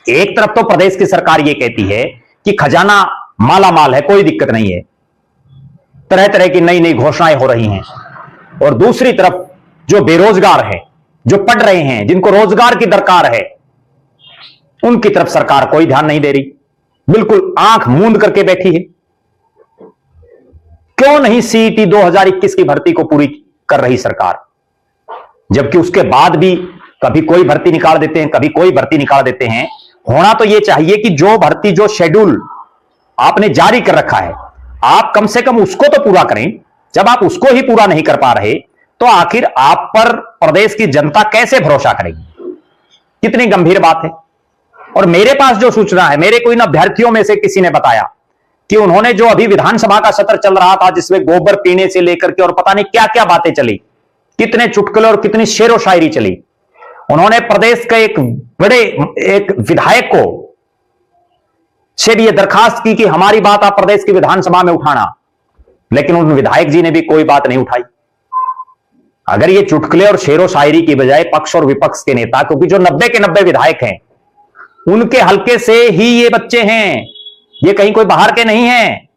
एक तरफ तो प्रदेश की सरकार यह कहती है कि खजाना माला माल है, कोई दिक्कत नहीं है, तरह तरह की नई नई घोषणाएं हो रही हैं, और दूसरी तरफ जो बेरोजगार है, जो पढ़ रहे हैं, जिनको रोजगार की दरकार है, उनकी तरफ सरकार कोई ध्यान नहीं दे रही, बिल्कुल आंख मूंद करके बैठी है। क्यों नहीं सीईटी 2021 की भर्ती को पूरी कर रही सरकार, जबकि उसके बाद भी कभी कोई भर्ती निकाल देते हैं, कभी कोई भर्ती निकाल देते हैं। होना तो यह चाहिए कि जो भर्ती, जो शेड्यूल आपने जारी कर रखा है, आप कम से कम उसको तो पूरा करें। जब आप उसको ही पूरा नहीं कर पा रहे तो आखिर आप पर प्रदेश की जनता कैसे भरोसा करेगी? कितनी गंभीर बात है। और मेरे पास जो सूचना है, मेरे कोई अभ्यर्थियों में से किसी ने बताया कि उन्होंने जो अभी विधानसभा का सत्र चल रहा था, जिसमें गोबर पीने से लेकर के और पता नहीं क्या क्या बातें चली, कितने चुटकुले और कितनी शेरो शायरी चली, उन्होंने प्रदेश के एक विधायक को से भी यह दरखास्त की कि हमारी बात आप प्रदेश की विधानसभा में उठाना, लेकिन उन विधायक जी ने भी कोई बात नहीं उठाई। अगर ये चुटकुले और शेरो शायरी की बजाय पक्ष और विपक्ष के नेता, क्योंकि जो 90 के 90 विधायक हैं उनके हलके से ही ये बच्चे हैं, ये कहीं कोई बाहर के नहीं हैं,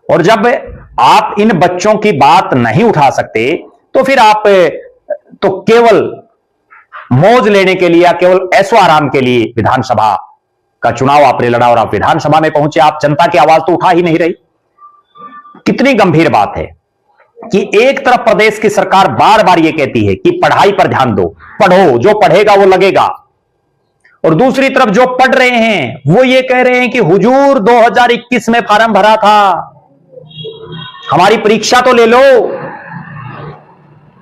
और जब आप इन बच्चों की बात नहीं उठा सकते तो फिर आप तो केवल मौज लेने के लिए या केवल ऐशो आराम के लिए विधानसभा का चुनाव आपने लड़ा और आप विधानसभा में पहुंचे, आप जनता की आवाज तो उठा ही नहीं रही। कितनी गंभीर बात है कि एक तरफ प्रदेश की सरकार बार बार यह कहती है कि पढ़ाई पर ध्यान दो, पढ़ो, जो पढ़ेगा वो लगेगा, और दूसरी तरफ जो पढ़ रहे हैं वो ये कह रहे हैं कि हुजूर 2021 में फॉर्म भरा था, हमारी परीक्षा तो ले लो।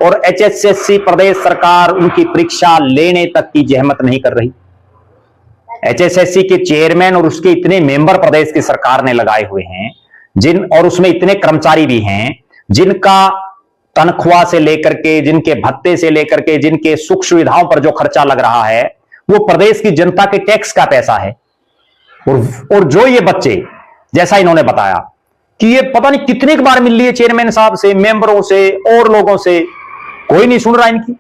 और एचएसएससी प्रदेश सरकार उनकी परीक्षा लेने तक की जहमत नहीं कर रही। एचएसएससी के चेयरमैन और उसके इतने मेंबर प्रदेश की सरकार ने लगाए हुए हैं, और उसमें इतने कर्मचारी भी हैं जिनका तनख्वाह से लेकर के, जिनके भत्ते से लेकर के, जिनके सुख सुविधाओं पर जो खर्चा लग रहा है वो प्रदेश की जनता के टैक्स का पैसा है। और जो ये बच्चे, जैसा इन्होंने बताया कि ये पता नहीं कितनी बार मिल रही है चेयरमैन साहब से, मेंबरों से और लोगों से, कोई नहीं सुन रहा इनकी।